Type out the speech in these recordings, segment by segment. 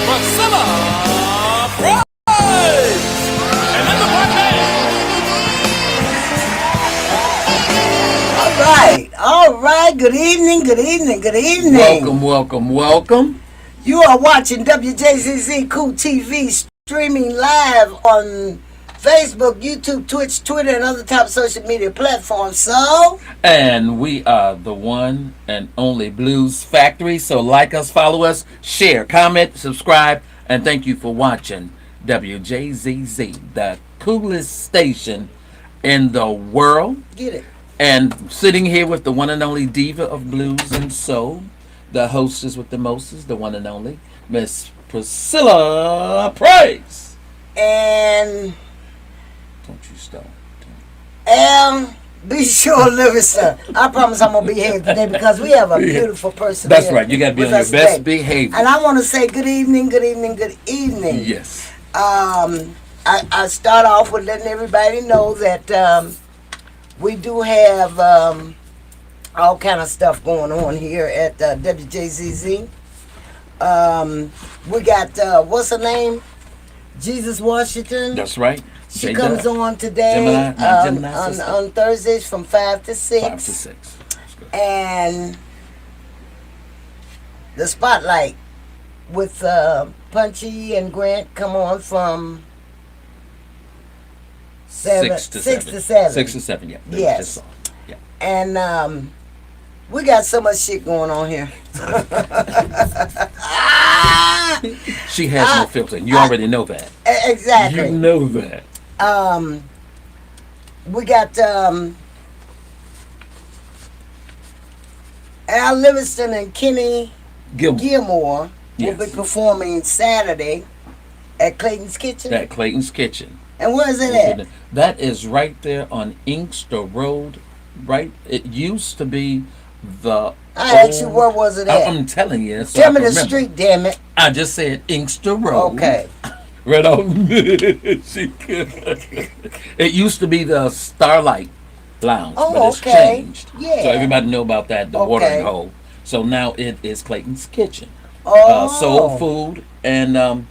Priscilla Price. And then the All right. Good evening. Welcome. You are watching WJZZ Cool TV streaming live on Facebook, YouTube, Twitch, Twitter, and other top social media platforms. So, And we are the one and only Blues Factory. So like us, follow us, share, comment, subscribe, and thank you for watching WJZZ, the coolest station in the world. get it. And sitting here with the one and only Diva of Blues and Soul, the hostess with the mostest, the one and only Miss Priscilla Price. And Don't you stop. be sure, Livingston. I promise I'm going to behave today because we have a beautiful person That's here right. You got to be with on your us best today. behavior. And I want to say good evening. Yes. I start off with letting everybody know that we do have all kind of stuff going on here at WJZZ. We got, what's her name? Jesus Washington. That's right. She comes on today on Thursdays from 5 to 6. 5 to 6. That's good. And the Spotlight with Punchy and Grant come on from 6 to 7. 6 to 7, yeah. Yes. Yeah. And we got so much shit going on here. She has no filter. You already know that. Exactly. You know that. We got Al Livingston and Kenny Gilmore will be performing Saturday at Clayton's Kitchen. At Clayton's Kitchen. And where is it at? That is right there on Inkster Road. Right? It used to be the. I asked you where was it at? I'm telling you. So Tell me the street, damn it. I just said Inkster Road. Okay. Right on. It used to be the Starlight Lounge, but it's changed. Yeah. So everybody know about that, the watering Okay. hole. So now it is Clayton's Kitchen. Oh. Soul food and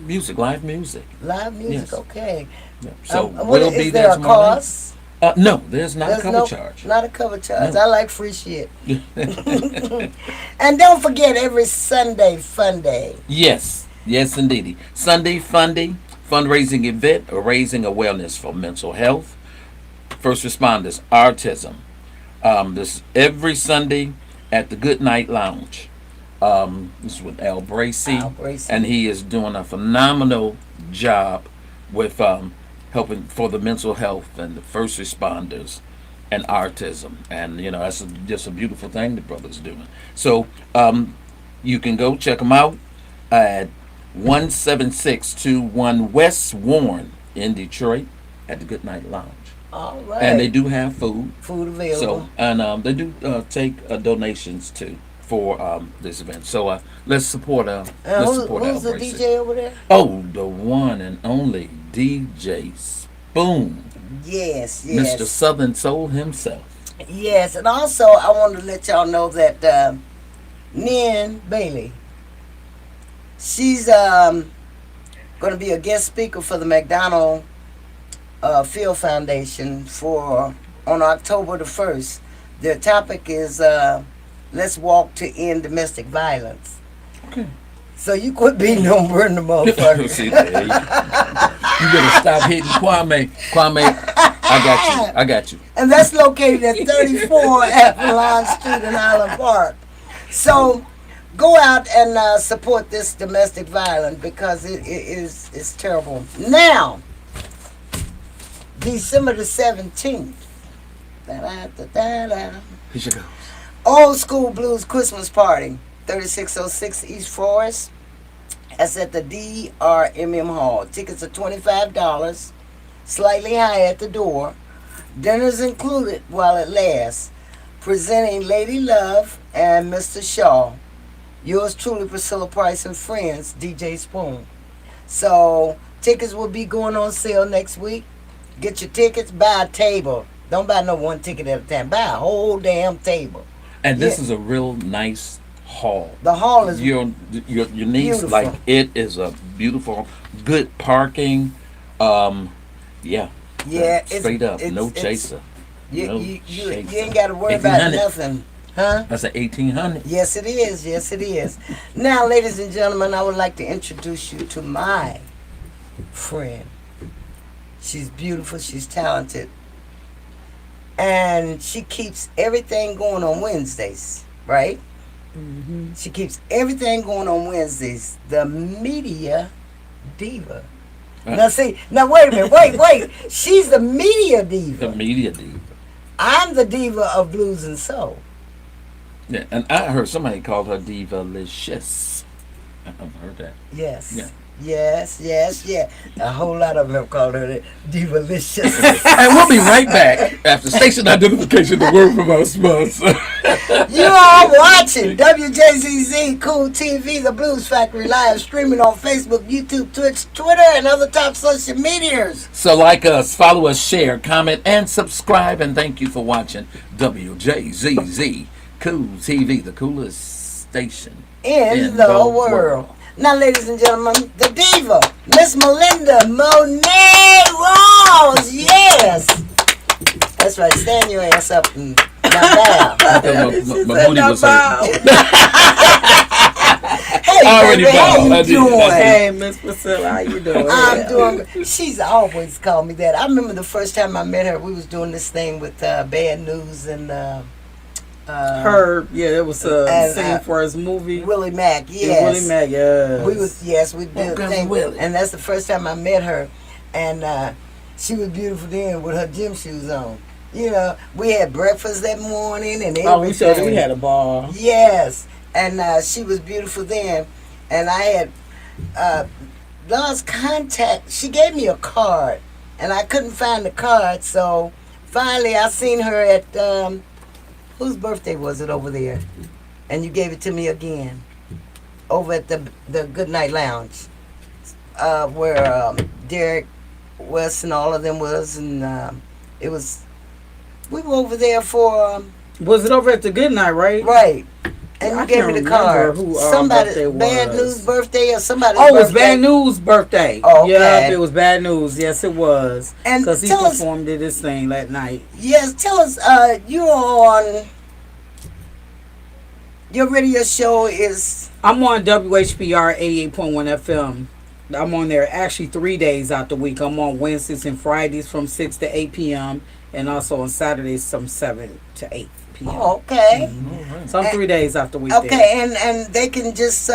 music, live music. Live music, Yes. okay. Yeah. So Is be there a tomorrow night. cost? No, there's not a cover charge. Not a cover charge. No. I like free shit. And don't forget every Sunday Fun Day. Yes, indeedy. Sunday Fun Day, fundraising event, or raising awareness for mental health, first responders, autism. This every Sunday at the Good Night Lounge. This is with Al Bracey, and he is doing a phenomenal job with helping for the mental health and the first responders and autism. And, that's just a beautiful thing the brother's doing. So you can go check them out at 17621 West Warren in Detroit at the Good Night Lounge. All right. And they do have food. Food available. So, and they do take donations too for this event. So let's support let's support who's the Bracey. DJ over there? Oh, the one and only DJ Spoon. Yes. Mr. Southern Soul himself. Yes, and also I wanted to let y'all know that Nin Bailey, she's going to be a guest speaker for the McDonald Field Foundation on October the 1st. Their topic is Let's Walk to End Domestic Violence. Okay. So you quit beating on Burn the motherfucker. See, there you better stop hitting Kwame. Kwame, I got you. And that's located at 34 Avalon Street in Island Park. So go out and support this domestic violence because it's terrible. Now, December the 17th. Here she goes. Old School Blues Christmas Party, 3606 East Forest. That's at the DRMM Hall. Tickets are $25, slightly high at the door. Dinner's included while it lasts. Presenting Lady Love and Mr. Shaw. Yours truly, Priscilla Price and friends, DJ Spoon. So, tickets will be going on sale next week. Get your tickets, buy a table. Don't buy no one ticket at a time. Buy a whole damn table. And this is a real nice hall. The hall is Your niece, beautiful. like, it is a beautiful, good parking. Um, yeah, Yeah, straight up, no it's chaser, no you chaser. ain't got to worry about 1800. nothing, huh? That's an 1800. Yes, it is. Yes, it is. Now, ladies and gentlemen, I would like to introduce you to my friend. She's beautiful. She's talented, and she keeps everything going on Wednesdays, right? She keeps everything going on Wednesdays. The media diva. Now see, now wait a minute, wait. She's the media The diva. media diva. I'm the diva of blues and soul. Yeah, and I heard somebody called her diva-licious. I've heard that. Yes. Yeah. Yes. A whole lot of them have called her diva-licious. And we'll be right back after station identification. The word from our sponsor. You are watching WJZZ Cool TV, the Blues Factory live streaming on Facebook, YouTube, Twitch, Twitter, and other top social medias. So like us, follow us, share, comment, and subscribe. And thank you for watching WJZZ Cool TV, the coolest station In the world. Now, ladies and gentlemen, the diva, Miss Melinda MoNae Rawls. Yes. That's right. Stand your ass up and now bow. My booty was hurt. Hey, Already baby, how bowed. I you did. doing? Hey, Miss Priscilla, how you doing? I'm doing good. She's always called me that. I remember the first time I met her, we was doing this thing with Bad News and Herb, yeah, it was a and, scene for his movie. Willie Mack. Yeah, Yes. Willie Mack, yes. We did Welcome, a thing, Willie. and that's the first time I met her, and she was beautiful then with her gym shoes on. You know, we had breakfast that morning and everything. Oh, we showed you we had a ball. Yes, and she was beautiful then, and I had lost contact. She gave me a card, and I couldn't find the card, so finally I seen her at whose birthday was it over there? And you gave it to me again over at the Good Night Lounge, where Derek West and all of them was, and it was. We were over there for Was it over at the Good Night, right? right, and I you gave can't me the remember card. who, Somebody birthday Bad was. News birthday or somebody's Oh, it was birthday. Bad News' birthday. Oh, okay. Yeah, it was Bad News. Yes, it was. And Because he tell us- performed at this thing that night. Yes, tell us. You're on. Your radio show is. I'm on WHPR 88.1 FM. I'm on there actually 3 days out the week. I'm on Wednesdays and Fridays from 6 to 8 p.m. and also on Saturdays from 7 to 8 p.m. Oh, okay. So I'm 3 days out the week. Okay, there. and they can just.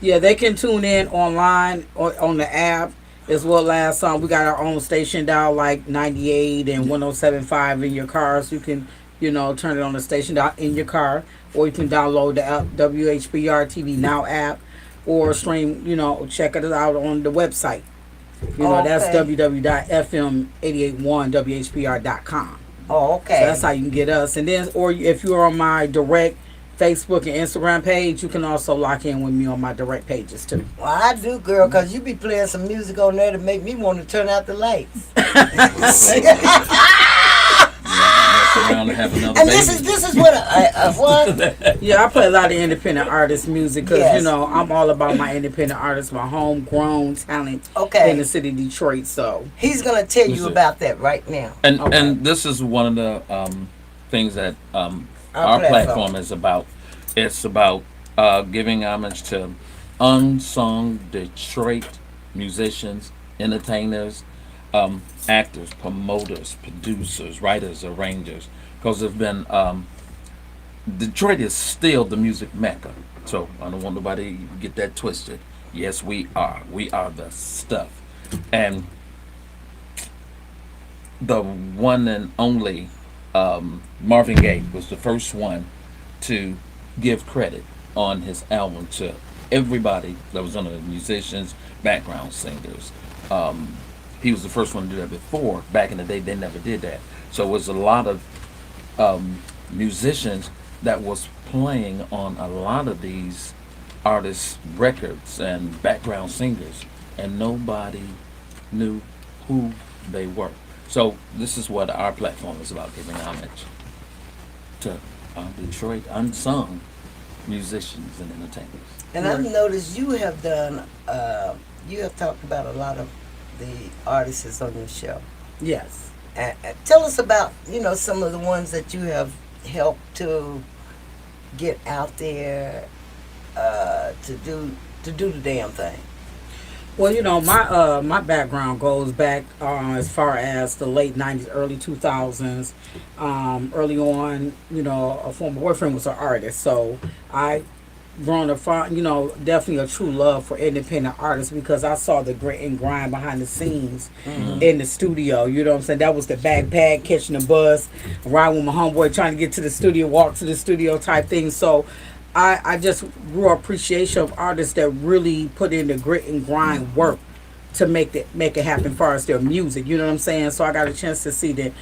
Yeah, they can tune in online or on the app as well as we got our own station dial like 98 and 107.5 in your car. So you can, turn it on the station dial in your car, or you can download the app, WHBR TV Now app, or stream, check it out on the website. That's Okay. www.fm881whpr.com. Oh, okay. So that's how you can get us. And then, or if you're on my direct Facebook and Instagram page, you can also lock in with me on my direct pages too. Well, I do, girl, because you be playing some music on there to make me want to turn out the lights. Around to have another And baby. this is what what? Yeah, I play a lot of independent artist music because, Yes. I'm all about my independent artists, my homegrown talent Okay. in the city of Detroit. So, He's gonna tell you Listen. about that right now. And Okay. and this is one of the things that our platform. platform is about. It's about giving homage to unsung Detroit musicians, entertainers, actors, promoters, producers, writers, arrangers. Because there's been Detroit is still the music mecca. So I don't want nobody to get that twisted. Yes, we are. We are the stuff. And the one and only Marvin Gaye was the first one to give credit on his album to everybody that was under the musicians, background singers. He was the first one to do that before. Back in the day, they never did that. So it was a lot of musicians that was playing on a lot of these artists' records and background singers, and nobody knew who they were. So this is what our platform is about, giving homage to Detroit unsung musicians and entertainers. And I've noticed you have done, you have talked about a lot of the artists on your show. Yes. Tell us about, some of the ones that you have helped to get out there to do the damn thing. Well, my background goes back as far as the late '90s, early 2000s. Early on, a former boyfriend was an artist, so I grown to find, definitely a true love for independent artists because I saw the grit and grind behind the scenes in the studio. You know what I'm saying? That was the backpack, catching the bus, riding with my homeboy, trying to get to the studio, walk to the studio type thing. So I just grew appreciation of artists that really put in the grit and grind work to make it happen as far as their music. You know what I'm saying? So I got a chance to see the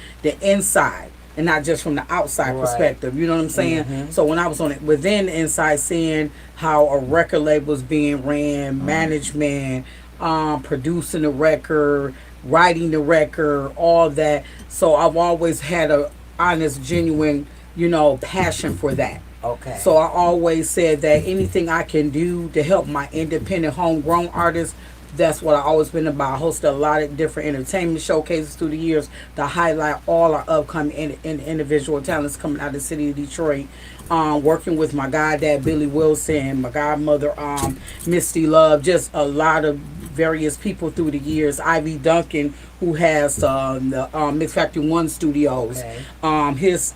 inside and not just from the outside perspective. You know what I'm saying? So when I was on it within the inside, seeing how a record label was being ran, management, producing the record, writing the record, all that. So I've always had a honest, genuine, passion for that. Okay. So I always said that anything I can do to help my independent homegrown artists, that's what I always been about. I hosted a lot of different entertainment showcases through the years to highlight all our upcoming individual talents coming out of the city of Detroit. Working with my goddad Billy Wilson, my godmother Misty Love, just a lot of various people through the years. Ivy Duncan, who has the Mix Factory One Studios. Okay. His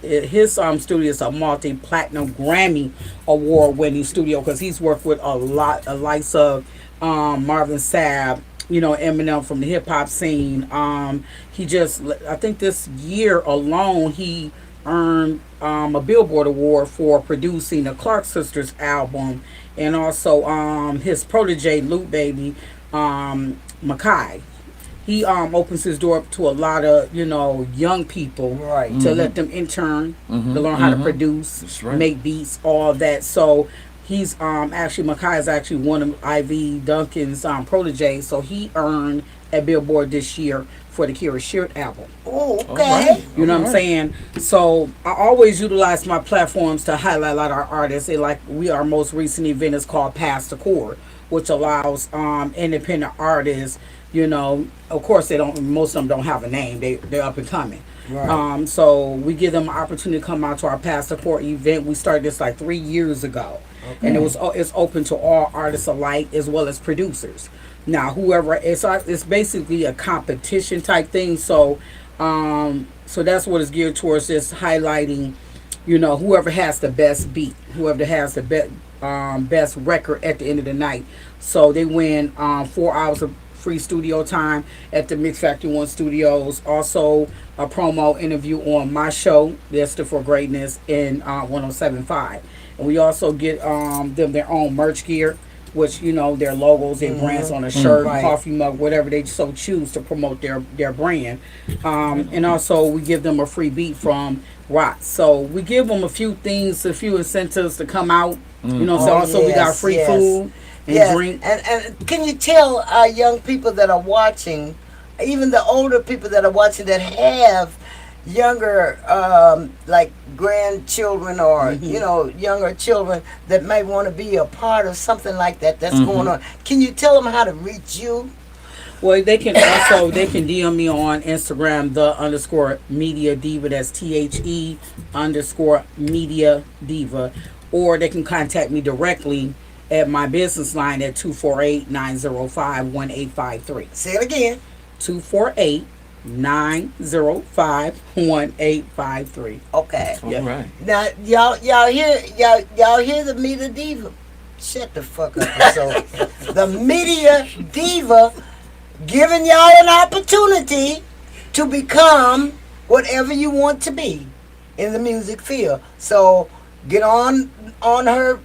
studio is a multi-platinum Grammy award-winning studio because he's worked with a likes of Marvin Sapp, Eminem from the hip hop scene. I think this year alone, he earned a Billboard Award for producing the Clark Sisters album, and also his protege, Luke Baby, Mackay. He opens his door up to a lot of young people to let them intern to learn how to produce, make beats, all that. So he's Mackay is actually one of Ivy Duncan's proteges. So he earned a Billboard this year for the Kira Sheard album. Oh, okay. You know what I'm saying? So I always utilize my platforms to highlight a lot of our artists. Our most recent event is called Pass the Chord, which allows independent artists, of course most of them don't have a name. They're up and coming. Right. So we give them an opportunity to come out to our Pass the Chord event. We started this like 3 years ago. Okay. And it's open to all artists alike as well as producers. Now, it's basically a competition type thing. So that's what it's geared towards, just highlighting, whoever has the best beat, whoever has the best record at the end of the night. So they win 4 hours of free studio time at the Mix Factory One Studios. Also, a promo interview on my show, Destined for Greatness, in 107.5. And we also get them their own merch gear, which their logos, their brands on a shirt, coffee mug, whatever they so choose to promote their brand. And also we give them a free beat from Rawls. So we give them a few things, a few incentives to come out. So also we got free food and drink. And can you tell our young people that are watching, even the older people that are watching that have younger like grandchildren or younger children that may want to be a part of something like that's going on, can you tell them how to reach you? Well, they can DM me on Instagram, _media diva. That's THE_media diva, or they can contact me directly at my business line at 248-905-1853. Say it again. 248-905-1853. Okay. All right. Now y'all hear the Media Diva? Shut the fuck up. So the Media Diva giving y'all an opportunity to become whatever you want to be in the music field. So get on her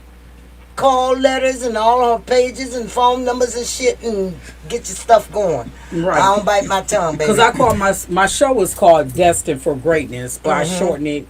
call letters and all her pages and phone numbers and shit and get your stuff going. Right. I don't bite my tongue, baby. Because I call my show is called Destined for Greatness, but I shorten it,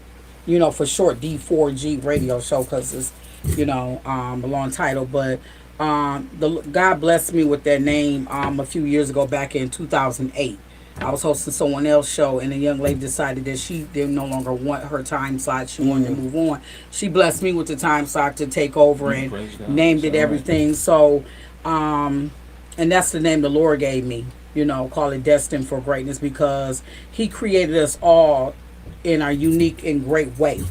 for short D4G radio show because it's, a long title. But God blessed me with that name a few years ago, back in 2008. I was hosting someone else's show, and a young lady decided that she did no longer want her time slot. She wanted to move on. She blessed me with the time slot to take over and named it everything. So, and that's the name the Lord gave me. Call it Destined for Greatness, because He created us all in our unique and great way.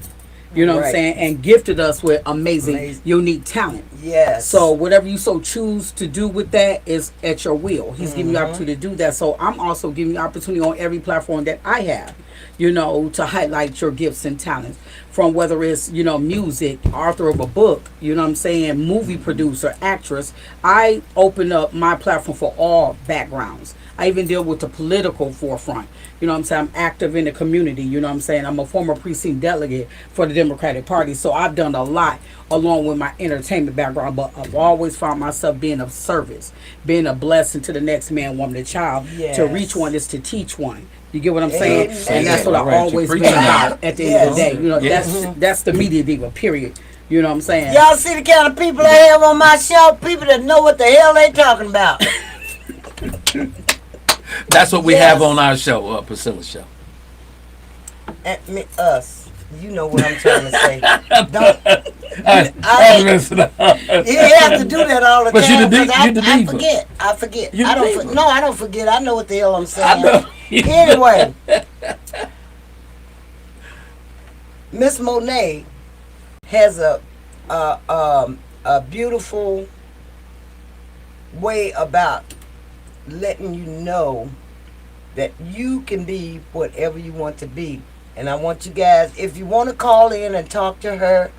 You know what I'm saying? And gifted us with amazing, unique talent. Yes. So whatever you so choose to do with that is at your will. He's giving you opportunity to do that. So I'm also giving you opportunity on every platform that I have, to highlight your gifts and talents. From whether it's, music, author of a book, movie producer, actress. I open up my platform for all backgrounds. I even deal with the political forefront. I'm active in the community. I'm a former precinct delegate for the Democratic Party. So I've done a lot along with my entertainment background, but I've always found myself being of service, being a blessing to the next man, woman, and child. Yes. To reach one is to teach one. You get what I'm saying? Amen. And that's what I've always been about at the end of the day. That's the media diva, period. You know what I'm saying? Y'all see the kind of people I have on my show? People that know what the hell they talking about. That's what we have on our show, Priscilla's show. Us. You know what I'm trying to say. You have to do that all the time. I forget. I forget. I don't forget. I know what the hell I'm saying. Anyway, Miss MoNae has a beautiful way about letting you know that you can be whatever you want to be. And I want you guys, if you want to call in and talk to her,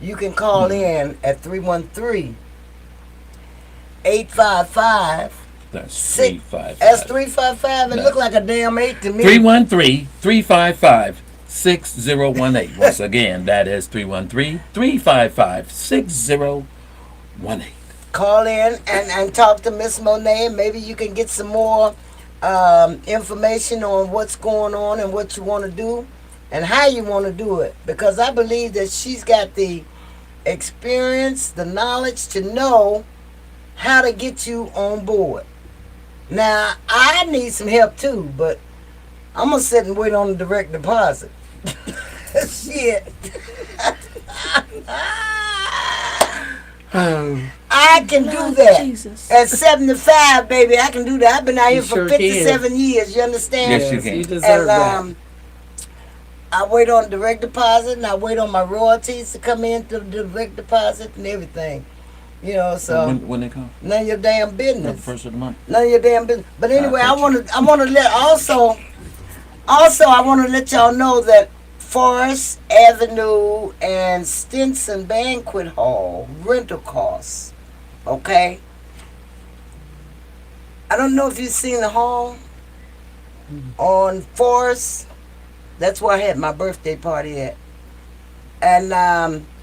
you can call in at 313-855. That's 355. That's 355. It looked like a damn 8 to me. 313-355-6018. Once again, that is 313-355-6018. Call in and talk to Miss MoNae. Maybe you can get some more information on what's going on and what you want to do and how you want to do it. Because I believe that she's got the experience, the knowledge to know how to get you on board. Now, I need some help too, but I'm going to sit and wait on the direct deposit. Shit. I can do that. Jesus. At 75, baby, I can do that. I've been out here for sure 57 years. You understand? Yes, you can. You deserve that. I wait on direct deposit, and I wait on my royalties to come in to the direct deposit and everything. So when they come? none of your damn business. The first of the month. None of your damn business. But anyway, I want to let also I want to let y'all know that Forest Avenue and Stinson Banquet Hall rental costs. Okay? I don't know if you've seen the hall on Forest. That's where I had my birthday party at. And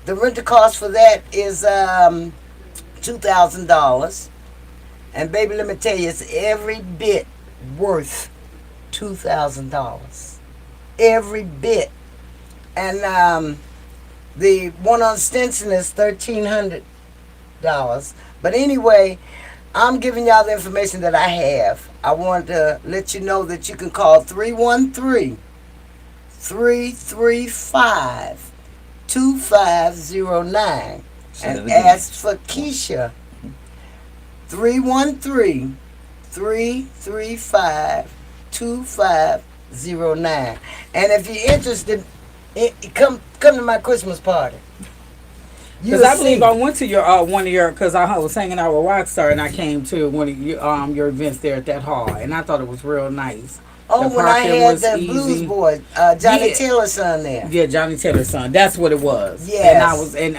the rental cost for that is $2,000. And baby, let me tell you, it's every bit worth $2,000. Every bit. And the one on Stinson is $1,300. But anyway, I'm giving y'all the information that I have. I want to let you know that you can call 313-335-2509 and ask for Keisha. 313-335-2509. And if you're interested, come to my Christmas party. Because I believe I went to your one of your, because I was hanging out with Rockstar and I came to one of your events there at that hall, and I thought it was real nice. Oh, when I had the Blues Boy, Johnny Taylor's son there. Yeah, Johnny Taylor's son. That's what it was. Yes. And I was and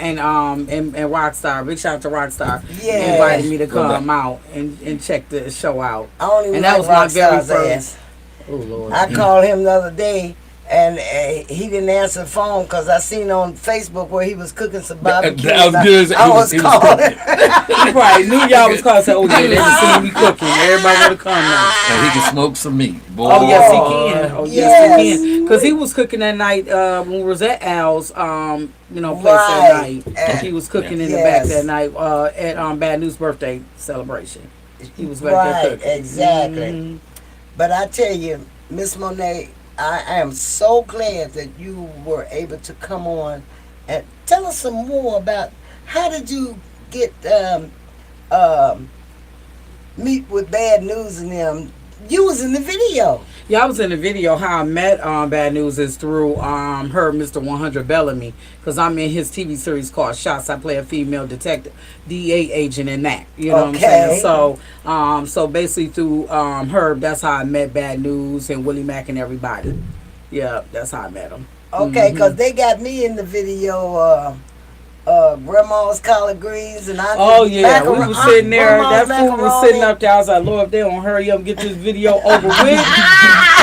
Rockstar, big shout out to Rockstar, invited me to come out and check the show out. I don't even and that like was my very Rockstar's first. Oh Lord. I called him the other day. And he didn't answer the phone because I seen on Facebook where he was cooking some barbecue. I was calling. He probably knew y'all was calling. Said, "Oh yeah, they just seen me cooking. Everybody want to come now." And he can smoke some meat. Boy. Oh yes, he can. Oh yes, he can. Because he was cooking that night when we was at Al's, place that night. He was cooking in the back that night at Bad News birthday celebration. He was back there cooking. Exactly. Mm-hmm. But I tell you, Miss MoNae, I am so glad that you were able to come on and tell us some more about how did you get um, meet with Bad News and them. You was in the video. Yeah, I was in the video. How I met Bad News is through her, Mr. 100 Bellamy, because I'm in his TV series called Shots. I play a female detective, DA agent in that. You know what I'm saying? So basically through her, that's how I met Bad News and Willie Mack and everybody. Yeah, that's how I met them. Okay, because they got me in the video. Grandma's collard greens and I. Oh yeah, we was sitting there. That food was sitting up there. I was like, Lord, if they don't hurry up and get this video over with,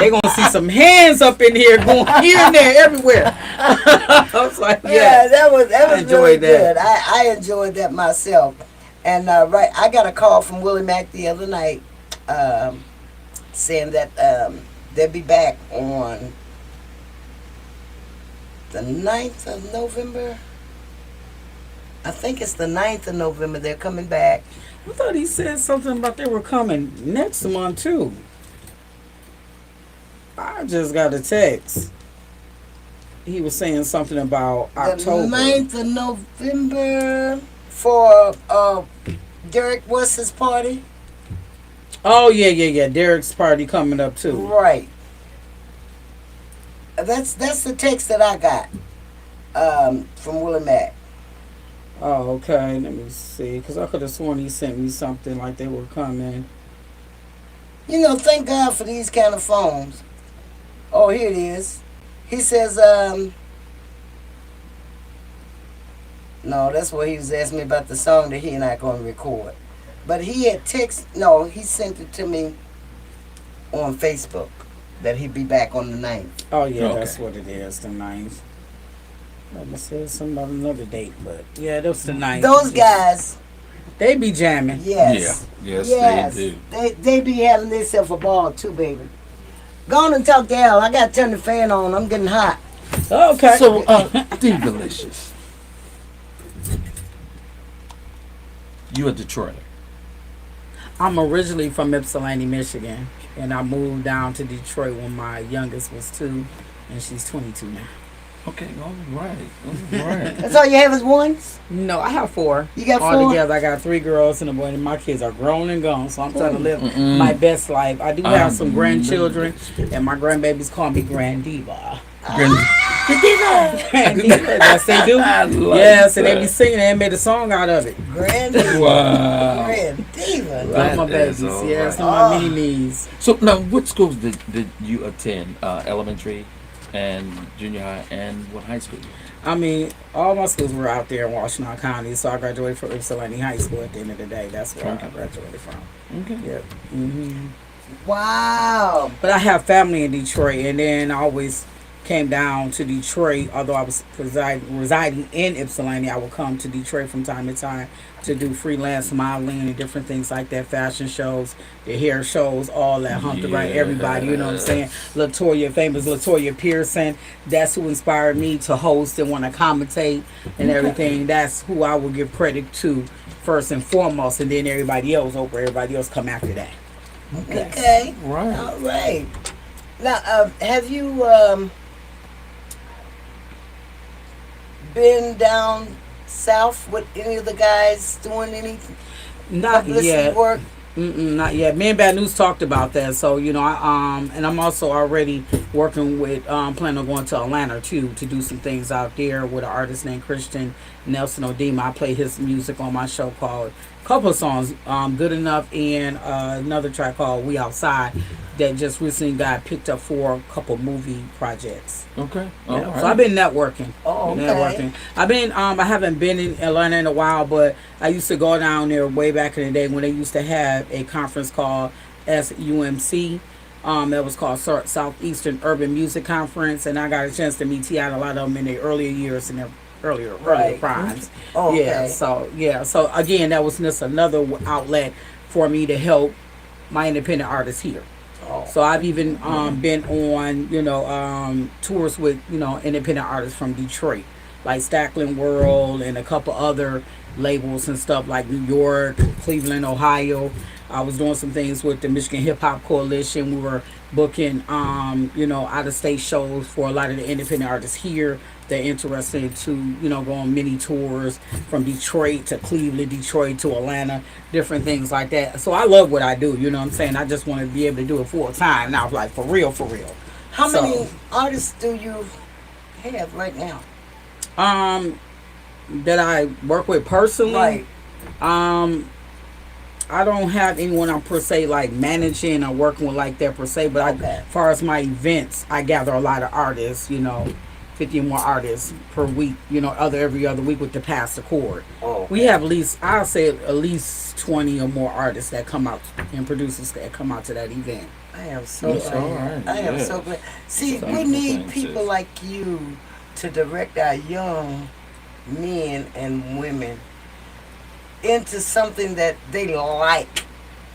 they gonna see some hands up in here going here and there everywhere. I was like, yeah, that was really good. I enjoyed that myself. And right, I got a call from Willie Mack the other night, saying that they'll be back on the 9th of November. I think it's the 9th of November. They're coming back. I thought he said something about they were coming next month too. I just got a text. He was saying something about October. The 9th of November for Derek West's party. Oh yeah. Derek's party coming up too. Right. That's the text that I got from Willie Mack. Oh, okay. Let me see. Because I could have sworn he sent me something like they were coming. You know, thank God for these kind of phones. Oh, here it is. He says, no, that's what he was asking me about the song that he and I going to record. But he had he sent it to me on Facebook that he'd be back on the 9th. Oh, yeah, okay. That's what it is, the 9th. Let me say something about another date, but yeah, that was the 9th. Those guys, they be jamming. Yes. Yeah. Yes, they do. They be having themselves a ball too, baby. Go on and talk to Al. I got to turn the fan on. I'm getting hot. Okay. So, Divalicious. You a Detroiter? I'm originally from Ypsilanti, Michigan, and I moved down to Detroit when my youngest was 2, and she's 22 now. Okay, all right. That's all you have is ones? No, I have 4. You got 4? All together, I got 3 girls and a boy, and my kids are grown and gone, so I'm trying to live my best life. I do have some grandchildren, and my grandbabies call me Grand Diva. Diva! Grand Diva, yes they do. Yes, and they be singing, they made a song out of it. Grand Diva. Wow. Grand Diva. Love my babies, yes, and my mini-me's. So, now, what schools did you attend? Elementary? And junior high, and what high school? I mean, all my schools were out there in Washington County, so I graduated from Ypsilanti High School at the end of the day. That's where I graduated from. Okay. Yep. Mm-hmm. Wow. But I have family in Detroit, and then I always came down to Detroit. Although I was residing in Ypsilanti, I would come to Detroit from time to time to do freelance modeling and different things like that, fashion shows, the hair shows, all that, humped around everybody, you know what I'm saying? Famous Latoya Pearson, that's who inspired me to host and want to commentate and everything. That's who I will give credit to first and foremost, and then everybody else come after that. Okay. Right. All right. Now, have you been down south with any of the guys doing any publicity work? Not yet. Me and Bad News talked about that. So, you know, and I'm also already working with, planning on going to Atlanta too, to do some things out there with an artist named Christian Nelson Odima. I play his music on my show called, couple of songs, Good Enough, and another track called We Outside that just recently got picked up for a couple movie projects. Okay. Yeah. Right. So I've been networking. Oh, okay. Networking. I haven't been in Atlanta in a while, but I used to go down there way back in the day when they used to have a conference called SUMC. That was called Southeastern Urban Music Conference, and I got a chance to meet T.I. and a lot of them in their earlier years and their earlier primes. Oh, okay. So again, that was just another outlet for me to help my independent artists here. Oh. So I've even been on, tours with, independent artists from Detroit, like Stackland World and a couple other labels and stuff like New York, Cleveland, Ohio. I was doing some things with the Michigan Hip Hop Coalition. We were booking, out of state shows for a lot of the independent artists here. They're interested to, go on mini tours from Detroit to Cleveland, Detroit to Atlanta, different things like that. So I love what I do, you know what I'm saying? I just want to be able to do it full time now, like for real, for real. How many artists do you have right now? That I work with personally. Right. I don't have anyone I'm per se like managing or working with like that per se, but as far as my events, I gather a lot of artists, 50 more artists per week, every other week with the Pass the Chord. Oh, okay. We have I'll say at least 20 or more artists that come out and producers that come out to that event. I am so glad. Right. I am so glad. See, we need people like you to direct our young men and women into something that they like.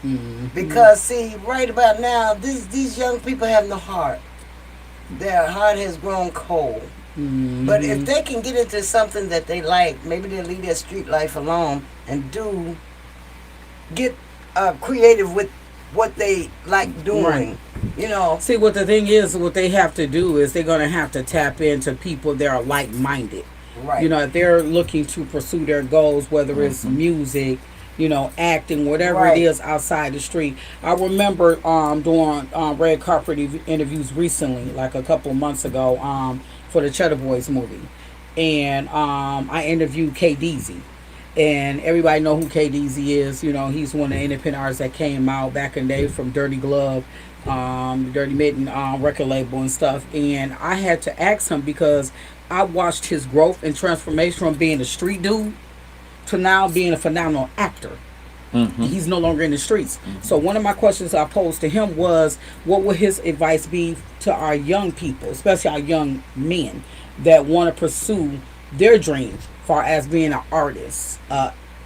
Mm-hmm. Because, see, right about now, these young people have no heart. Their heart has grown cold. Mm-hmm. But if they can get into something that they like, maybe they'll leave their street life alone and get creative with what they like doing. Right. See, what the thing is, what they have to do is they're going to have to tap into people that are like-minded. Right. If they're looking to pursue their goals, whether it's music, acting, whatever it is outside the street. I remember doing red carpet interviews recently, like a couple months ago, for the Cheddar Boys movie. And I interviewed K. Deezy. And everybody know who K. Deezy is. He's one of the independent artists that came out back in the day from Dirty Glove, Dirty Mitten record label and stuff. And I had to ask him because I watched his growth and transformation from being a street dude to now being a phenomenal actor. Mm-hmm. He's no longer in the streets. Mm-hmm. So one of my questions I posed to him was, what would his advice be to our young people, especially our young men that want to pursue their dreams, far as being an artist,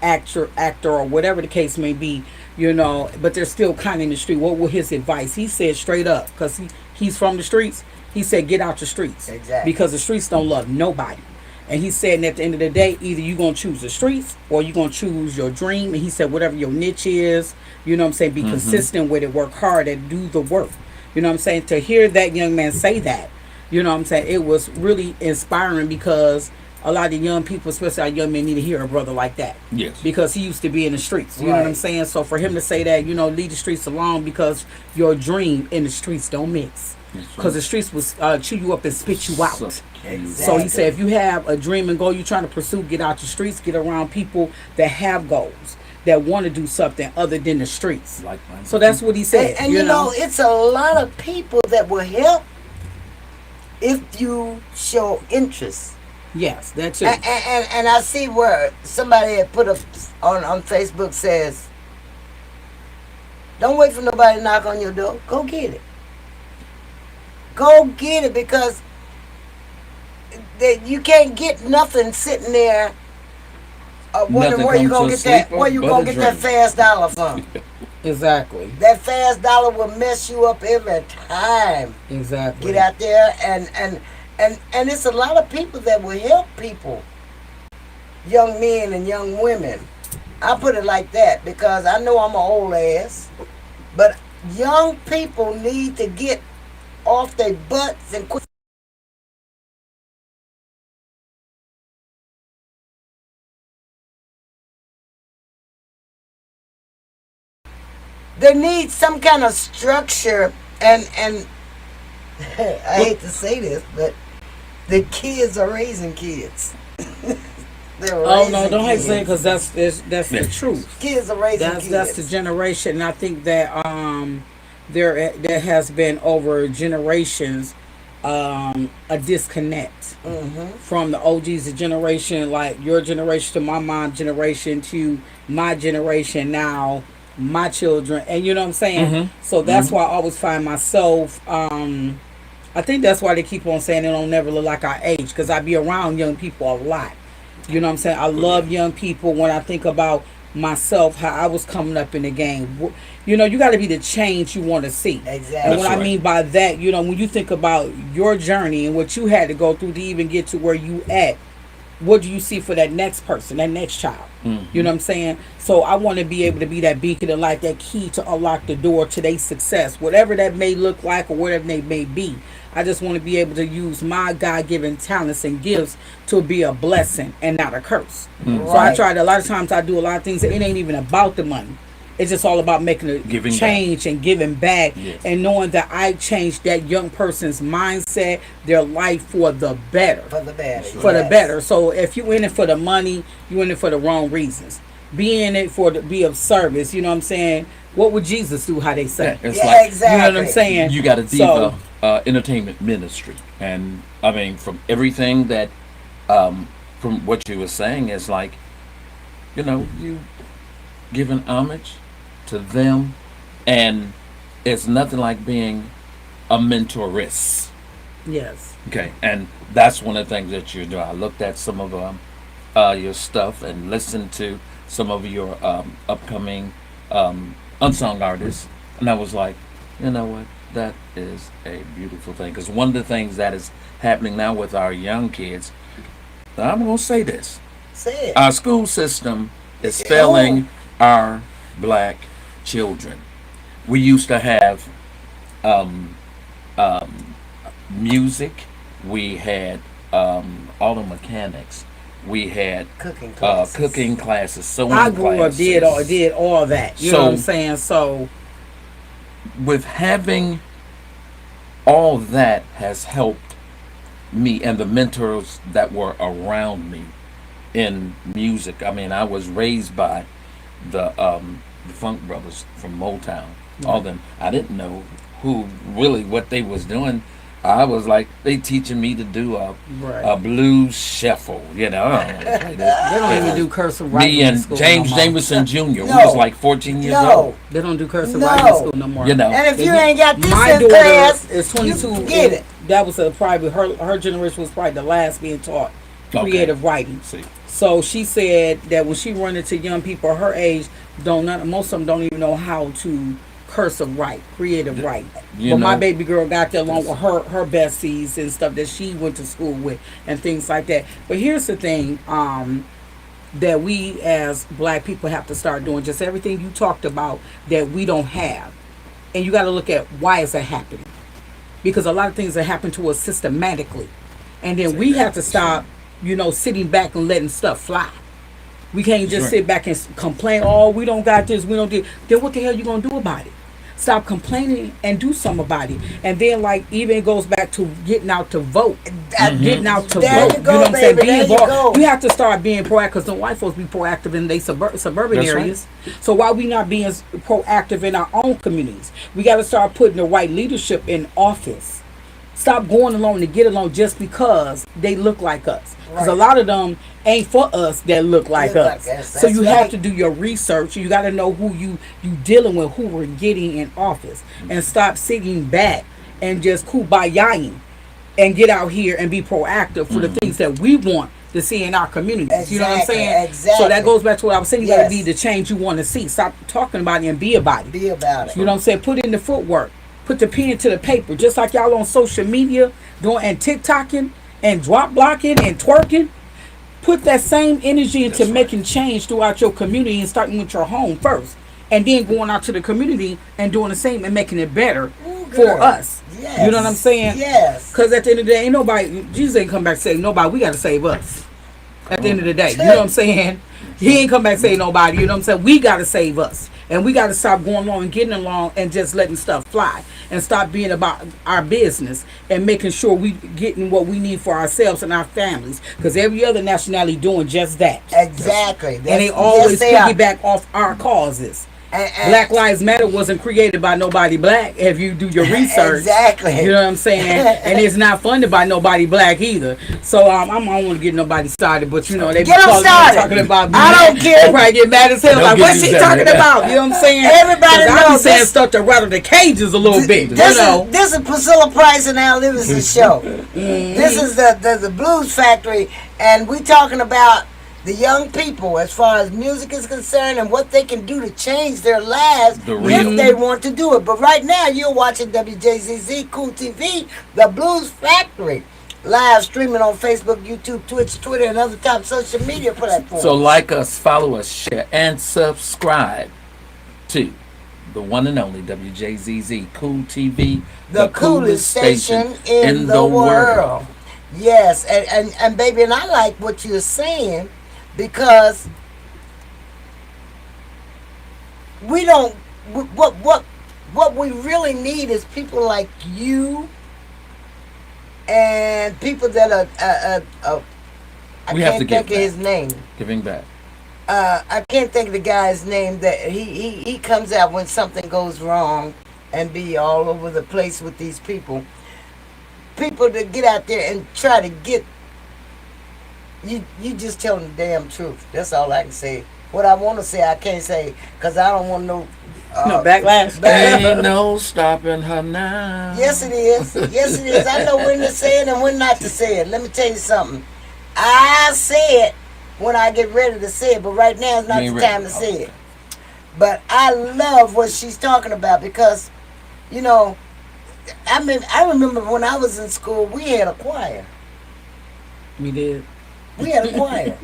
actor, or whatever the case may be, but they're still kind of in the street. What was his advice? He said straight up, because he's from the streets. He said, get out the streets. Exactly. Because the streets don't love nobody. And he said, and at the end of the day, either you're going to choose the streets or you're going to choose your dream. And he said, whatever your niche is, be consistent with it, work hard and do the work. To hear that young man say that, it was really inspiring, because a lot of young people, especially our young men, need to hear a brother like that. Yes. Because he used to be in the streets. You know what I'm saying? So for him to say that, leave the streets alone, because your dream and the streets don't mix. Because the streets will chew you up and spit you out. Exactly. So he said, if you have a dream and goal you're trying to pursue, get out the streets, get around people that have goals, that want to do something other than the streets. So that's what he said. And it's a lot of people that will help if you show interest. Yes, that's it. And I see where somebody had put on Facebook says, don't wait for nobody to knock on your door. Go get it. Go get it, because you can't get nothing sitting there wondering where you gonna get that fast dollar from. Exactly. That fast dollar will mess you up every time. Exactly. Get out there and it's a lot of people that will help people, young men and young women. I put it like that because I know I'm an old ass, but young people need to get off their butts and quit. They need some kind of structure, and I hate to say this, but the kids are raising kids. Oh no! Don't hate to say it, because that's the truth. Kids are raising kids. That's the generation, and I think that there has been over generations a disconnect from the OGs, the generation, like your generation to my mom's generation to my generation now, my children, and you know what I'm saying. So that's why I always find myself. I think that's why they keep on saying it don't never look like our age, because I be around young people a lot. You know what I'm saying? I love young people. When I think about myself, how I was coming up in the game, you got to be the change you want to see. Exactly. And what I mean by that, when you think about your journey and what you had to go through to even get to where you at, what do you see for that next person, that next child? You know what I'm saying? So I want to be able to be that beacon of light, that key to unlock the door to their success, whatever that may look like or whatever they may be. I just want to be able to use my God-given talents and gifts to be a blessing and not a curse. So I tried, a lot of times I do a lot of things, it ain't even about the money. It's just all about making a Giving change back. and giving back, Yes. and knowing that I changed that young person's mindset, their life for the better. For the better. For the better. So if you in it for the money, you in it for the wrong reasons. Be in it for to be of service. You know what I'm saying? What would Jesus do? How they say? It's Yeah, like exactly. You know what I'm saying? you got a So- Diva entertainment ministry, and I mean, from everything that, from what you were saying, is like, you giving homage to them, and it's nothing like being a mentoress. Yes. Okay, and that's one of the things that you're doing. I looked at some of your stuff and listened to some of your upcoming unsung artists, and I was like, you know what, that is a beautiful thing. Because one of the things that is happening now with our young kids, I'm going to say this: Say it. our school system is failing our black children. We used to have music. We had auto mechanics. We had Cooking classes. cooking classes, sewing I grew up, classes. did all that. You know what I'm saying? So With having all that has helped me and the mentors that were around me in music. I mean, I was raised by the Funk Brothers from Motown. All them. I didn't know what they was doing. I was like, they teaching me to do a blues shuffle. they don't even do cursive writing Me in and school James no more. Jameson Jr. We No. was like 14 years old. They don't do cursive No. writing in school no more. And if you They- ain't got this my in daughter class, is 22. you forget it. That was a private. Her generation was probably the last being taught creative writing. See, So she said that when she run into young people her age, most of them don't even know how to cursive write, creative write. you But my know- baby girl got there along with her besties and stuff that she went to school with and things like that. But here's the thing, that we as black people have to start doing, just everything you talked about that we don't have. And you got to look at why is that happening. Because a lot of things that happen to us systematically. And then we have to stop, sitting back and letting stuff fly. We can't just sit back and complain, oh, we don't got this, we don't do. Then what the hell you going to do about it? Stop complaining and do something about it. And then, even it goes back to getting out to vote. Getting out to There vote. you go, know what I'm saying? baby, there you involved. go. You have to start being proactive, because the white folks be proactive in their suburban That's right. areas. So why we not being proactive in our own communities? We got to start putting the right leadership in office. Stop going along to get along just because they look like us. Because a Right. lot of them ain't for us that look like Look us. like us. So you That's have right. to do your research. You got to know who you dealing with, who we're getting in office, and stop sitting back and just kubayaing and get out here and be proactive for the things that we want to see in our communities. You know what I'm Exactly, saying? exactly. So that goes back to what I was saying. You got Yes. to be the change you want to see. Stop talking about it and be about it. Be about it. You know what I'm saying? Put in the footwork. Put the pen to the paper. Just like y'all on social media doing and TikToking and drop blocking and twerking. Put that same energy into That's right. making change throughout your community, and starting with your home first. And then going out to the community and doing the same and making it better Ooh, for girl. us. Yes. You know what I'm saying? Yes. Because at the end of the day, ain't nobody, Jesus ain't come back and say nobody, we got to save us. At the end of the day, you know what I'm saying? He ain't come back and say nobody, you know what I'm saying? We got to save us. And we got to stop going along and getting along and just letting stuff fly. And stop being about our business and making sure we getting what we need for ourselves and our families. Because every other nationality doing just that. Exactly. And they always piggyback off our causes. And Black Lives Matter wasn't created by nobody black. If you do your research, Exactly. you know what I'm saying, and it's not funded by nobody black either. So I don't want to get nobody started, but they be Get 'em calling me started. talking about. I don't care. They probably get mad as hell. Don't Like, get what's you she started. talking about? You know what I'm saying? Everybody 'Cause I be knows saying this- stuff to rattle the cages a little bit. This is Priscilla Price and Al Livingston's show. This is the Blues Factory, and we talking about the young people as far as music is concerned and what they can do to change their lives The real- if they want to do it. But right now, you're watching WJZZ Cool TV, the Blues Factory. live streaming on Facebook, YouTube, Twitch, Twitter, and other top social media platforms. So like us, follow us, share, and subscribe to the one and only WJZZ Cool TV, the coolest station in the world. Yes, and baby, and I like what you're saying because we don't. What we really need is people like you and people that are I We have can't to give think of his back. name. Giving back. I can't think of the guy's name that he comes out when something goes wrong and be all over the place with these people. People that get out there and try to get you just tell them the damn truth. That's all I can say. What I want to say, I can't say because I don't want no backlash. Ain't no stopping her now. Yes, it is. Yes, it is. I know when to say it and when not to say it. Let me tell you something. I say it when I get ready to say it, but right now is not the time to say it. But I love what she's talking about because, you know, I remember when I was in school, we had a choir. We did. We had a choir.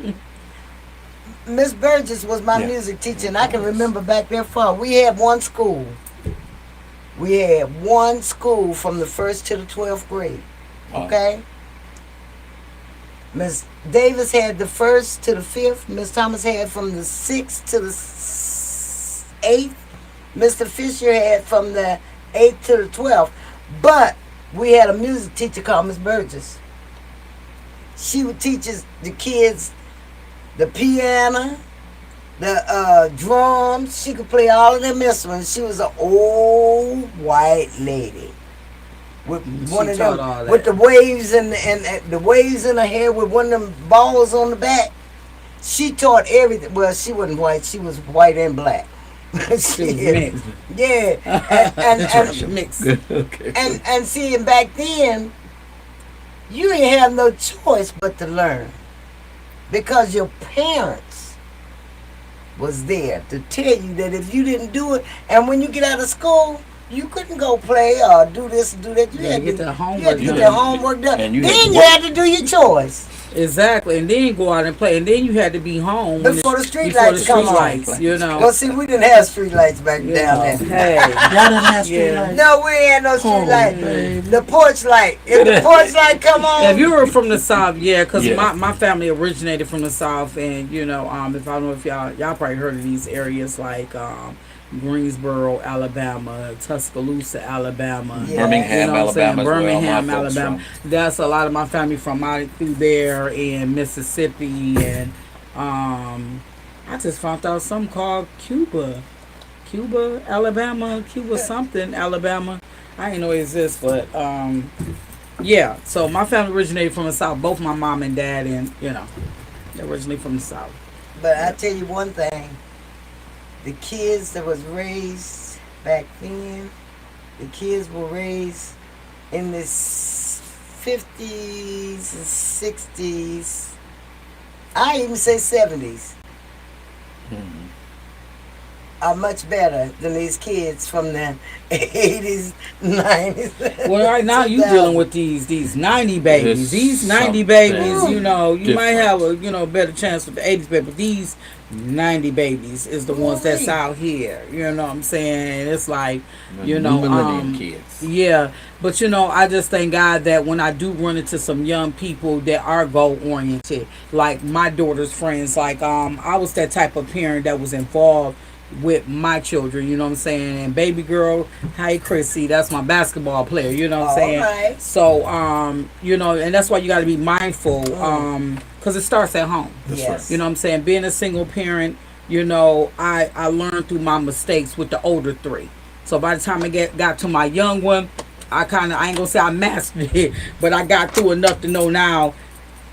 Miss Burgess was my music teacher, and I can remember back there far. We had one school. We had one school from the 1st to the 12th grade. Okay? Miss Davis had the 1st to the 5th. Miss Thomas had from the 6th to the 8th. Mr. Fisher had from the 8th to the 12th. But we had a music teacher called Miss Burgess. She would teach us the kids the piano, the drums. She could play all of them instruments. She was an old white lady with one of them with the waves and the waves in her hair with one of them balls on the back. She taught everything. Well, she wasn't white. She was white and black. She was mixed. Yeah, and mixed. Okay. And see, back then, you didn't have no choice but to learn. Because your parents was there to tell you that if you didn't do it, and when you get out of school, you couldn't go play or do this and do that. You had to get the homework done. And then you had to do your chores. Exactly, and then go out and play, and then you had to be home before the street lights come on. You know. Well, see, we didn't have street lights back down there. Hey, y'all didn't have street lights. No, we ain't had no street lights. The porch light. If the porch light come on. If you were from the South, because my family originated from the South, and you know, if I don't know if y'all probably heard of these areas like Greensboro, Alabama, Tuscaloosa, Alabama, Birmingham, Alabama, Birmingham, Alabama. That's a lot of my family from out through there in Mississippi, and I just found out something called Cuba, Alabama, something, Alabama. I didn't know it exists, but yeah. So my family originated from the South. Both my mom and dad, and you know, they're originally from the South. But I tell you one thing. The kids that was raised back then, the kids were raised in the 50s and 60s. I even say 70s. Mm-hmm. Are much better than these kids from the 80s, 90s. Well, right now you dealing with these 90 babies. These 90 babies, you know, you might have a better chance with the 80s babies, but these 90 babies is the ones that's out here. You know what I'm saying? It's like, you know, millennium kids. Yeah, but you know, I just thank God that when I do run into some young people that are goal oriented, like my daughter's friends, like I was that type of parent that was involved with my children, you know what I'm saying? And baby girl, hi Chrissy, that's my basketball player, you know what I'm saying? Right. So, you know, and that's why you got to be mindful, because it starts at home. Yes. You know what I'm saying? Being a single parent, you know, I learned through my mistakes with the older three. So by the time I got to my young one, I ain't gonna say I mastered it, but I got through enough to know now,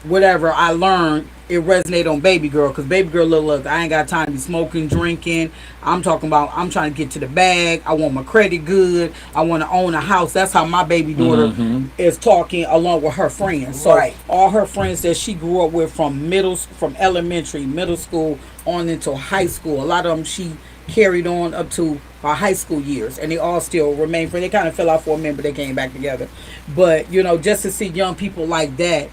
whatever I learned, it resonated on baby girl, because baby girl, look, I ain't got time to be smoking, drinking. I'm talking about, I'm trying to get to the bag. I want my credit good. I want to own a house. That's how my baby daughter is talking along with her friends. So all her friends that she grew up with from elementary, middle school, on into high school, a lot of them she carried on up to our high school years, and they all still remain friends. They kind of fell out for a minute, but they came back together. But just to see young people like that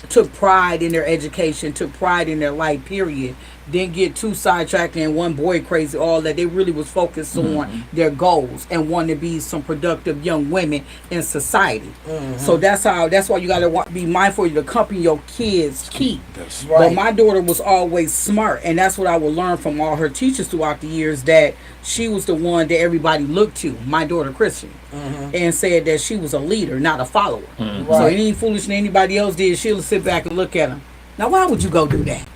took pride in their education, took pride in their life, period, didn't get too sidetracked and one boy crazy, all that. They really was focused on their goals and wanting to be some productive young women in society. So that's why you got to be mindful of the company your kids keep. That's right. But my daughter was always smart, and that's what I would learn from all her teachers throughout the years, that she was the one that everybody looked to, my daughter Christian, and said that she was a leader, not a follower. So any foolishness anybody else did, she'll sit back and look at them. Now, why would you go do that?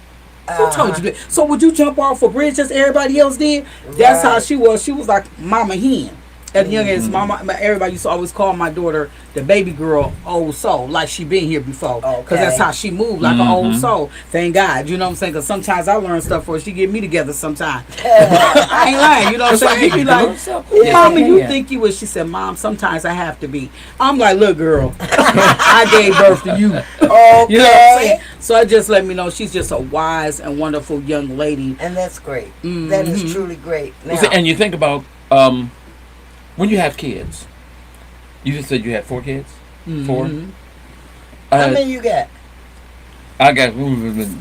Who told you that? So would you jump off a bridge as everybody else did? That's how she was. She was like Mama Hen. At the young age, everybody used to always call my daughter the baby girl, old soul, like she been here before. Because that's how she moved, like an old soul. Thank God. You know what I'm saying? Because sometimes I learn stuff for her. She get me together sometimes. I ain't lying. You know what I'm saying? You be like, Mama, you think you was? She said, Mom, sometimes I have to be. I'm like, look, girl, I gave birth to you. Okay. You know what I'm saying? So it just let me know she's just a wise and wonderful young lady. And that's great. That is truly great. Now, and you think about when you have kids. You just said you had 4 kids? 4? how many you got? I got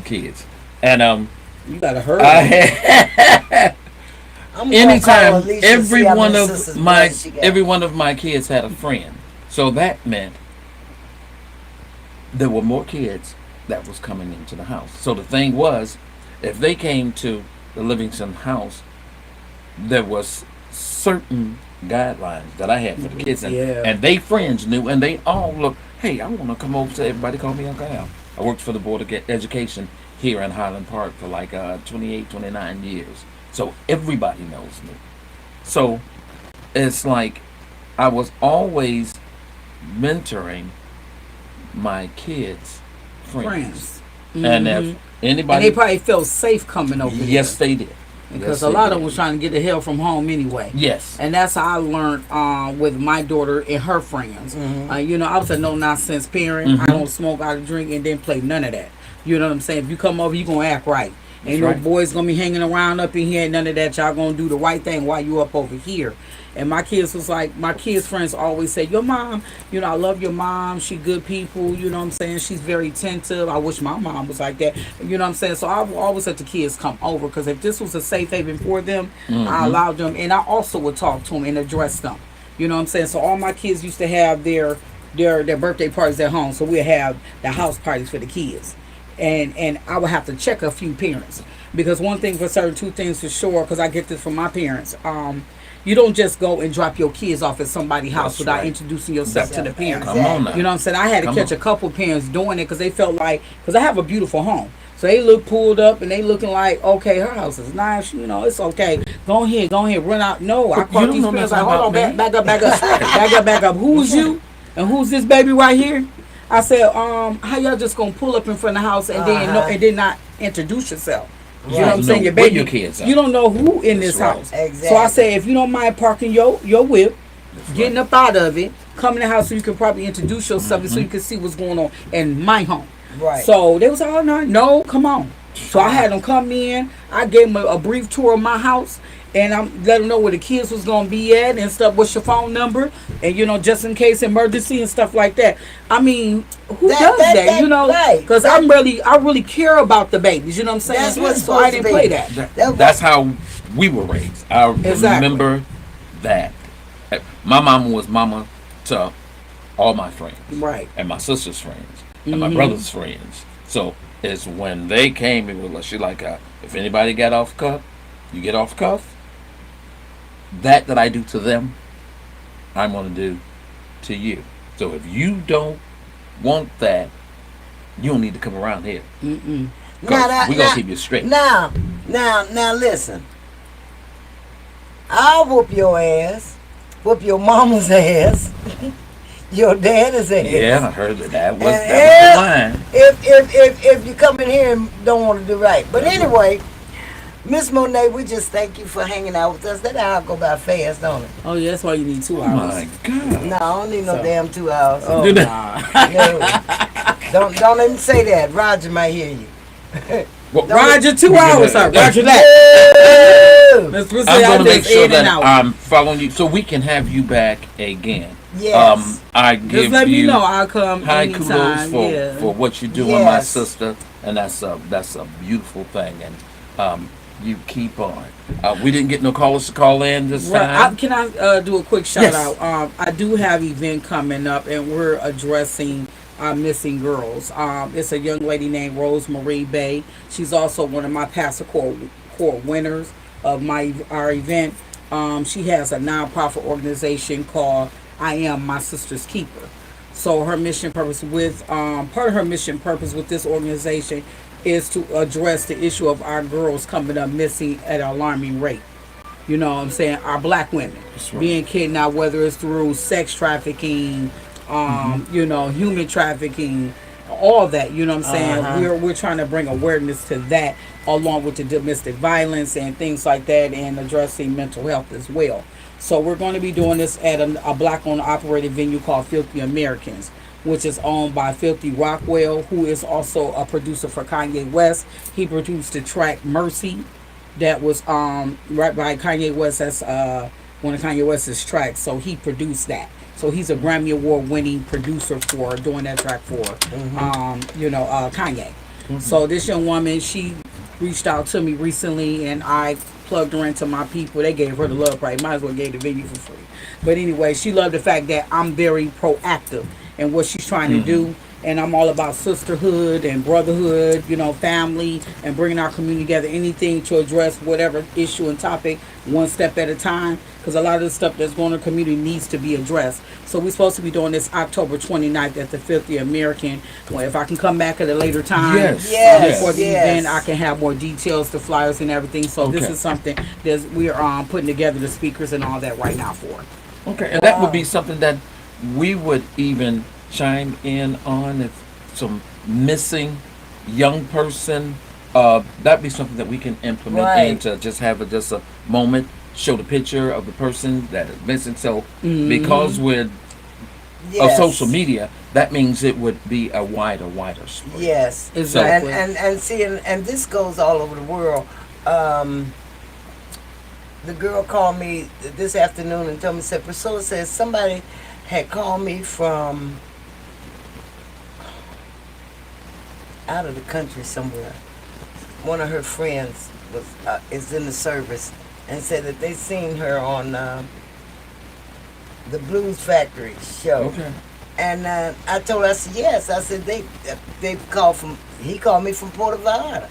kids. And You gotta hurry. I had I'm gonna call anytime Alicia and see how many sisters she got. every one of my kids had a friend. So that meant there were more kids that was coming into the house. So the thing was, if they came to the Livingston house, there was certain guidelines that I had for the kids, and they friends knew, and they all looked, hey, I want to come over to everybody call me Uncle Al. I worked for the Board of Education here in Highland Park for like 28, 29 years. So everybody knows me. So it's like I was always mentoring my kids' friends. And if anybody... And they probably felt safe coming over here. Yes, they did. Because a lot of them was trying to get the hell from home anyway. Yes. And that's how I learned with my daughter and her friends. I was a no-nonsense parent. I don't smoke, I don't drink, and didn't play none of that. You know what I'm saying? If you come over, you going to act right. Ain't no boys going to be hanging around up in here, none of that. Y'all going to do the right thing while you up over here. And my kids was like, my kids' friends always say, your mom, I love your mom. She good people, you know what I'm saying? She's very attentive. I wish my mom was like that. You know what I'm saying? So I always let the kids come over, because if this was a safe haven for them, I allowed them. And I also would talk to them and address them. You know what I'm saying? So all my kids used to have their birthday parties at home. So we'd have the house parties for the kids. And I would have to check a few parents. Because one thing for certain, 2 things for sure, because I get this from my parents, you don't just go and drop your kids off at somebody's house without introducing yourself to the parents. Come on now. You know what I'm saying? I had to catch a couple parents doing it because they felt like, because I have a beautiful home. So they look pulled up and they looking like, okay, her house is nice, it's okay. Go ahead, run out. No, I caught these parents like, hold on, back up. Who's you? And who's this baby right here? I said, how y'all just gonna pull up in front of the house and then not introduce yourself? You know what I'm saying? Your baby, your kids are. You don't know who in this house. Exactly. So I say, if you don't mind parking your whip, getting up out of it, come in the house so you can probably introduce yourself so you can see what's going on in my home. Right. So they was like, oh, no, come on. So I had them come in. I gave them a brief tour of my house. And I let them know where the kids was going to be at and stuff. What's your phone number? And, just in case emergency and stuff like that. I mean, who does that? Because I really care about the babies. You know what I'm saying? That's what's so I didn't play that. That's how we were raised. I remember that. My mama was mama to all my friends. Right. And my sister's friends. And my brother's friends. So it's when they came, it was like, she like, if anybody got off cuff, you get off cuff. That I do to them, I'm going to do to you. So if you don't want that, you don't need to come around here. We're going to keep you straight. Now, listen. I'll whoop your ass, whoop your mama's ass, your dad's ass. Yeah, I heard that was the line. If you come in here and don't want to do right. But anyway, Miss MoNae, we just thank you for hanging out with us. That hour go by fast, don't it? Oh, yeah, that's why you need 2 hours. Oh, my God. No, I don't need no damn 2 hours. Oh, no. Don't even say that. Roger might hear you. Well, Roger, 2 hours, sir. Roger that. Yeah. Miss Priscilla, I'm going I to make just sure in and that out. I'm following you so we can have you back again. Yes. I Just give let me you know. I'll come high anytime. kudos for what you're doing, my Yes. sister, and that's a beautiful thing. And you keep on. We didn't get no callers to call in this time. Can I do a quick shout Yes. out? I do have event coming up, and we're addressing missing girls. It's a young lady named Rosemary Bay. She's also one of my Pastor Court winners of our event. She has a nonprofit organization called I Am My Sister's Keeper. So her mission purpose with part of her mission purpose with this organization is to address the issue of our girls coming up missing at an alarming rate. You know what I'm saying? Our black women That's right. being kidnapped, whether it's through sex trafficking, you know, human trafficking, all that. You know what I'm saying? We're trying to bring awareness to that, along with the domestic violence and things like that, and addressing mental health as well. So we're going to be doing this at a black-owned operated venue called Filthy Americans, which is owned by Filthy Rockwell, who is also a producer for Kanye West. He produced the track Mercy that was right by Kanye West. That's one of Kanye West's tracks. So he produced that. So he's a Grammy Award winning producer for doing that track for Kanye. So this young woman, she reached out to me recently, and I plugged her into my people. They gave her the love prize. Might as well gave the venue for free. But anyway, she loved the fact that I'm very proactive in what she's trying to do. And I'm all about sisterhood and brotherhood, you know, family, and bringing our community together. Anything to address whatever issue and topic, one step at a time. Because a lot of the stuff that's going on in the community needs to be addressed. So we're supposed to be doing this October 29th at the 50th American. Well, if I can come back at a later time before the event, I can have more details, the flyers and everything. So this is something that we're putting together the speakers and all that right now for. Okay, and that would be something that we would even chime in on if some missing young person. That'd be something that we can implement into just have just a moment, show the picture of the person that is missing. So because we're of social media, that means it would be a wider spread. Yes, exactly. And see, and this goes all over the world. The girl called me this afternoon and told me, said, Priscilla says somebody had called me from out of the country somewhere. One of her friends is in the service and said that they seen her on the Blues Factory show. Okay. And I told her, I said, yes. I said, they called from, he called me from Puerto Vallarta.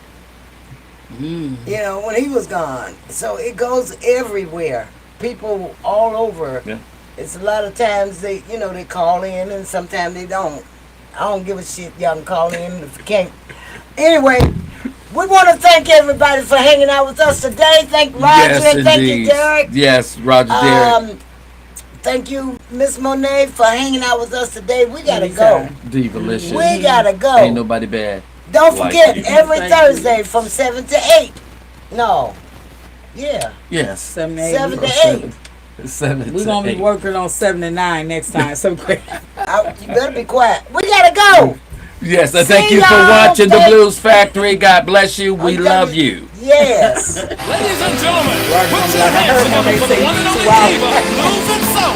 You know, when he was gone. So it goes everywhere. People all over. Yeah. It's a lot of times they call in and sometimes they don't. I don't give a shit. Y'all can call in if you can't. Anyway, we want to thank everybody for hanging out with us today. Thank Roger and thank you, Derek. Yes, Roger, Derek. Thank you, Miss MoNae, for hanging out with us today. We gotta go. Divalicious. We gotta go. Ain't nobody bad. Don't like forget, you. every Thursday from 7 to 8. No. Yeah. Yes. 7 to 8. 7 to 8. 7 We're to going to 8. be working on 7 to 9 next time. So quick. You better be quiet. We gotta go. Yes, and See thank you for y'all. watching the Blues Factory. God bless you. We love you. Yes. Ladies and gentlemen, Roger, put I'm your like, I heard hands together MoNae for the say one and you only 2 hours. Diva, Blues and Soul.